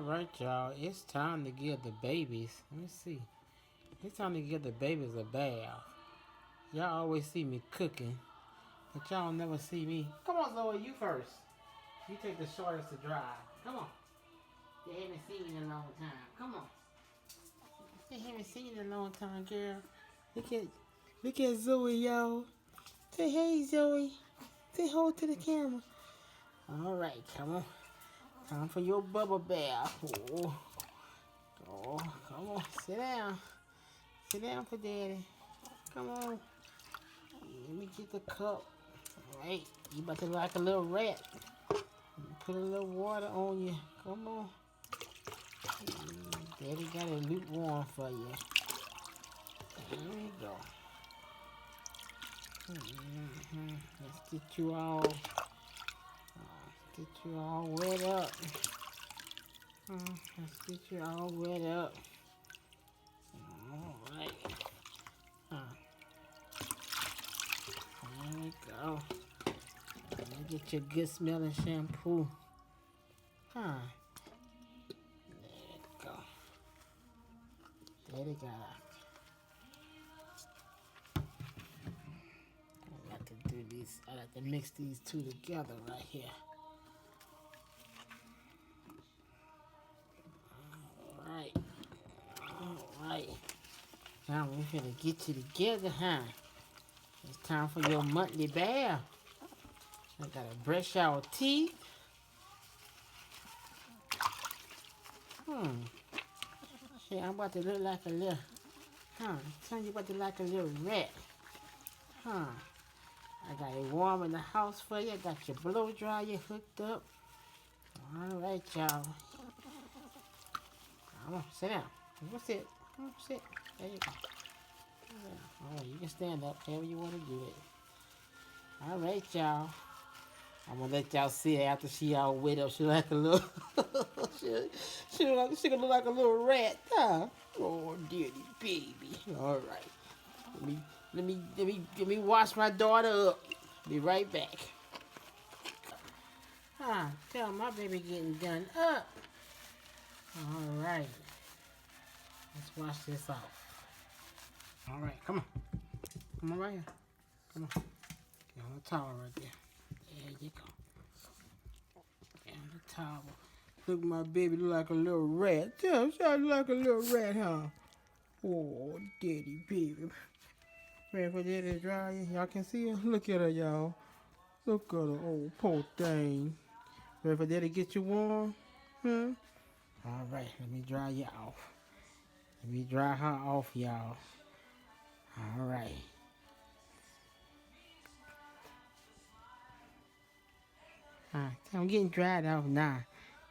Alright, y'all. It's time to give the babies. Let me see. It's time to give the babies a bath. Y'all always see me cooking, but y'all never see me. Come on, Zoe, you first. You take the shortest to drive. Come on. They haven't seen you in a long time. Come on. They haven't seen you in a long time, girl. Look at Zoe, y'all. Say hey, Zoe. Say hello to the camera. Alright, come on. Time for your bubble bath. Oh, come on. Sit down. Sit down for daddy. Come on. Let me get the cup. Alright. You about to like a little rat. Put a little water on you. Come on. Daddy got it lukewarm for you. There you go. Let's get you all wet up. Let's get you all wet up. Alright. There we go. Let me get your good smelling shampoo. There you go. There you go. I like to do these. I like to mix these two together right here. Alright. Now we're gonna get you together, huh? It's time for your monthly bath. I gotta brush our teeth. Shit, I'm about to look like a little, tell you about to look like a little rat. I got it warm in the house for you. I got your blow dryer hooked up. Alright, y'all. Come on, sit down. Come on, sit. Come on, sit. There you go. Alright, you can stand up however you want to do it. Alright, y'all. I'm gonna let y'all see her after she all wet up. She like a little she gonna look like a little rat, huh? Oh, dirty baby. Alright. Let me wash my daughter up. Be right back. Tell my baby getting done up. Alright. Let's wash this off. Alright, come on. Come on right here. Come on. Get on the towel right there. There you go. Get on the towel. Look, my baby look like a little rat. Tell she look like a little rat, huh? Oh, daddy baby. Ready for daddy to dry you? Y'all can see her? Look at her, y'all. Look at her. Oh, poor thing. Ready for daddy to get you warm? Alright, let me dry you off. Let me dry her off, y'all. Alright. I'm getting dried off now.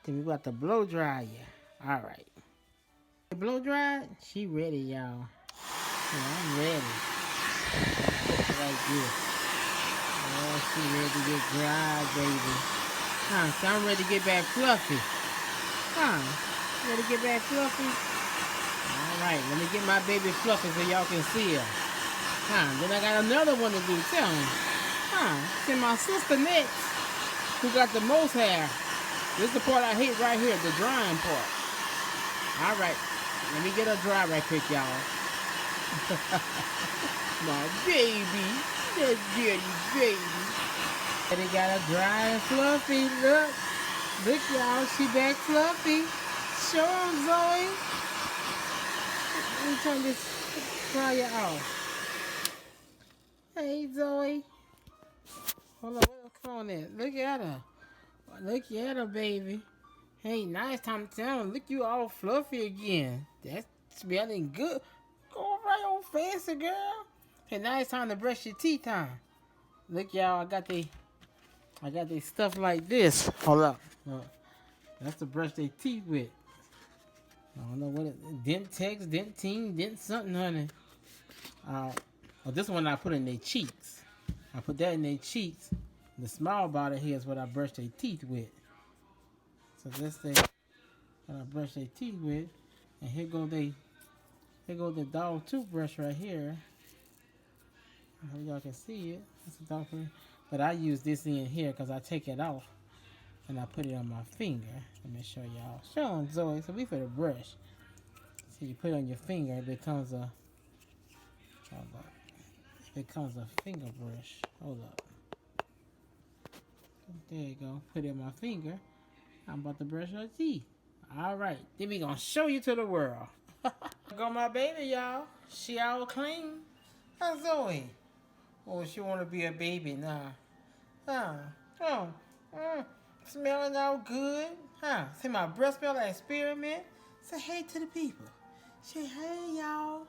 Then we about to blow dry you. Alright. Blow dried? She ready, y'all. Yeah, I'm ready. Like this. Oh, she ready to get dry, baby. So I'm ready to get back fluffy. Ready to get back fluffy? Alright, let me get my baby fluffy so y'all can see her. Then I got another one to do, tell me. See my sister next, who got the most hair. This is the part I hate right here, the drying part. Alright, let me get her dry right quick, y'all. My baby, that dirty baby. They got her dry and fluffy, look. Look, y'all, she back fluffy. Show 'em, Zoe. Let me turn this dryer off. Hey, Zoe. Hold on, what's on there? Look at her. Look at her, baby. Hey, nice time to tell them. Look, you all fluffy again. That's smelling good. Go right on fancy, girl. Hey, now it's time to brush your teeth, huh? Look, y'all, I got the stuff like this. Hold up. That's to brush their teeth with. I don't know what it is. Dentex, Dentine, Dent something, honey. This one I put in their cheeks. I put that in their cheeks. The small bottle here is what I brush their teeth with. So this thing that I brush their teeth with. And here go the dog toothbrush right here. I hope y'all can see it. That's a dog. But I use this in here because I take it off. and I put it on my finger. Let me show y'all. Show on Zoe. So we for the brush. So you put it on your finger, it becomes a finger brush. Hold up. There you go. Put it on my finger. I'm about to brush her teeth. Alright. Then we gonna show you to the world. Go my baby, y'all. She all clean. How's Zoe? Oh, she wanna be a baby now. Huh? Oh. Smelling all good. Huh? See my breath smell like experiment. Say hey to the people. Say hey, y'all.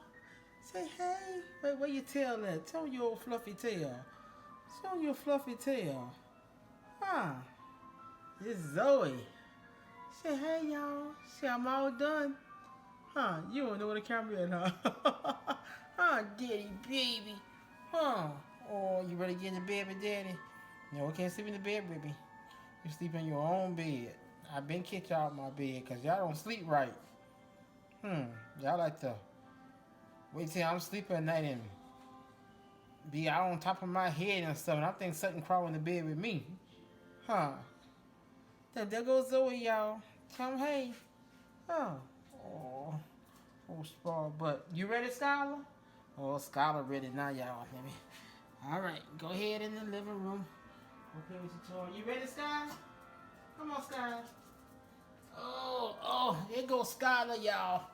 Say hey. Wait, where your tail at? Show your old fluffy tail. Show your fluffy tail. Huh? This is Zoe. Say hey, y'all. Say I'm all done. Huh? You don't know where the camera is, huh? Huh, daddy, baby. Huh? Oh, you ready to get in the bed with daddy? No, I can't sleep in the bed, baby. You sleep in your own bed. I've been kicked y'all out of my bed because y'all don't sleep right. Y'all like to wait till I'm sleeping at night and be out on top of my head and stuff. And I think something crawl in the bed with me. Huh? There goes Zoe, y'all. Tell him hey. Huh? Oh, spoiled. But you ready, Skyler? Oh, Skyler ready now, y'all. Let me. All right, go ahead in the living room. Okay, with your toy. You ready, Skyler? Come on, Skyler. Oh, here goes Skyler, y'all.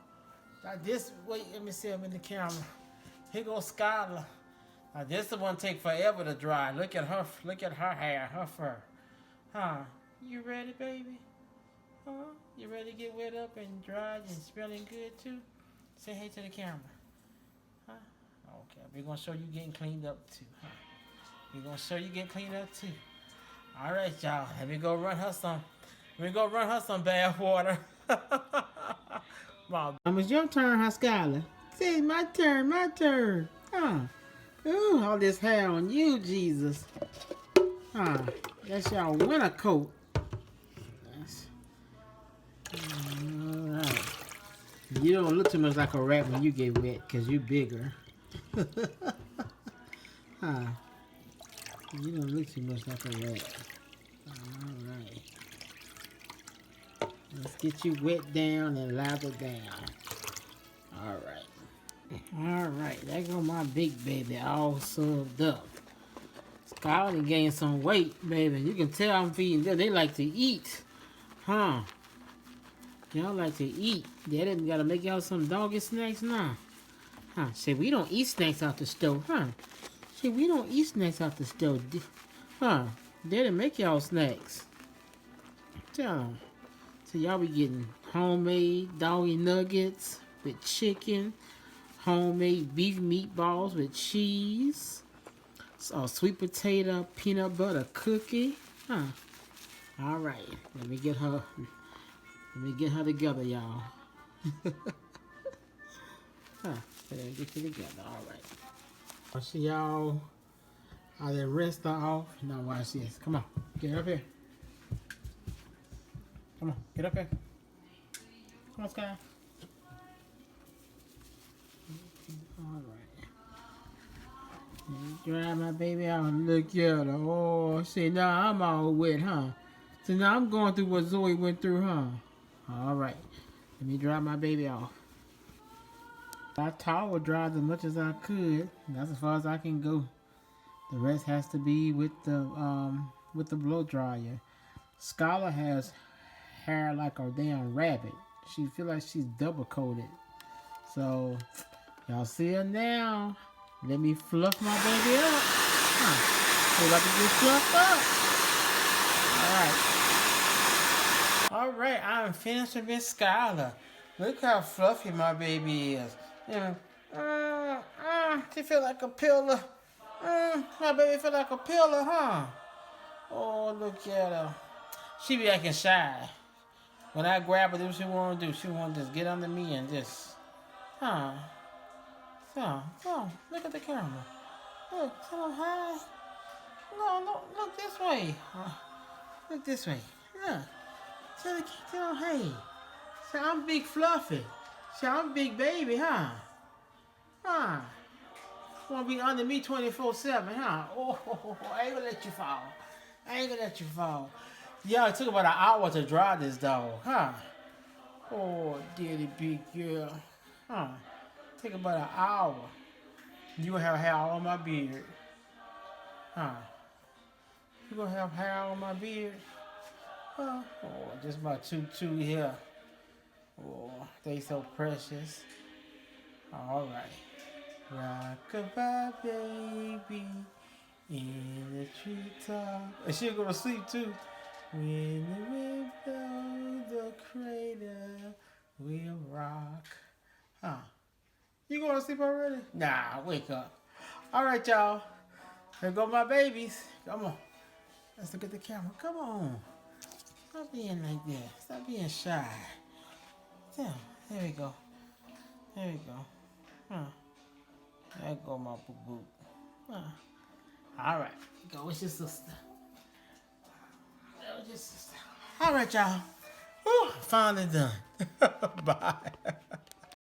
Now this, wait, let me see him in the camera. Here goes Skyler. Now this one take forever to dry. Look at her hair, her fur. Huh? You ready, baby? Huh? You ready to get wet up and dry and smelling good too? Say hey to the camera. Huh? Okay, we're gonna show you getting cleaned up too. Huh? We're gonna show you getting cleaned up too. All right, y'all. Let me go run her some bath water. Mom, it's your turn, huh, Skyler? Say, my turn. Huh? Ooh, all this hair on you, Jesus. Huh? That's y'all winter coat. All right. You don't look too much like a rat when you get wet, because you're bigger. Huh? You don't look too much like a rat. All right. Let's get you wet down and lather down. All right. There go my big baby all subbed up. Skyler gained some weight, baby. You can tell I'm feeding them. They like to eat. Huh? Y'all like to eat. Daddy gotta make y'all some doggy snacks now. Huh? Say, we don't eat snacks out the stove, huh? Say, we don't eat snacks out the stove. Huh? Daddy make y'all snacks. Tell them. So y'all be getting homemade doggy nuggets with chicken, homemade beef meatballs with cheese, sweet potato peanut butter cookie. Huh? All right. Let me get her together, y'all. Huh? Let me get you together. All right. I'll see y'all. How they rest off. Now watch this. Come on. Get up here. Come on, get up here. Come on, Sky. All right. Dry my baby out. Look at her. Oh, see, now I'm all wet, huh? So now I'm going through what Zoe went through, huh? All right. Let me dry my baby off. I towel dried as much as I could. That's as far as I can go. The rest has to be with the blow dryer. Skyler has hair like a damn rabbit. She feel like she's double coated. So y'all see her now. Let me fluff my baby up. Huh. So like to get fluffed up. Alright, I'm finished with Miss Skyler. Look how fluffy my baby is. She feel like a pillow. My baby feel like a pillow, huh? Oh, look at her. She be acting shy. When I grab her, do what she want to do. She want to just get under me and just, So, look at the camera. Look, tell them hi. No, look this way. Look this way. Look. Tell them hey. So I'm big fluffy. So I'm big baby, huh? Want to be under me 24/7, huh? Oh, I ain't gonna let you fall. Yeah, it took about an hour to dry this dog, huh? Oh, daddy big girl. Huh? Take about an hour. You gonna have hair on my beard. Huh? You gonna have hair on my beard? Huh? Oh, just my two here. Oh, they so precious. All right. Rockabye, baby, in the treetop. And she'll go to sleep too. When the wind blows, the crater will rock. Huh? You going to sleep already? Nah, wake up. All right, y'all. Here go my babies. Come on. Let's look at the camera. Come on. Stop being like that. Stop being shy. Yeah, there we go. There we go. Huh. There go my boo-boo. Huh. All right. Go with your sister. Go with your sister. All right, y'all. Whew, finally done. Bye.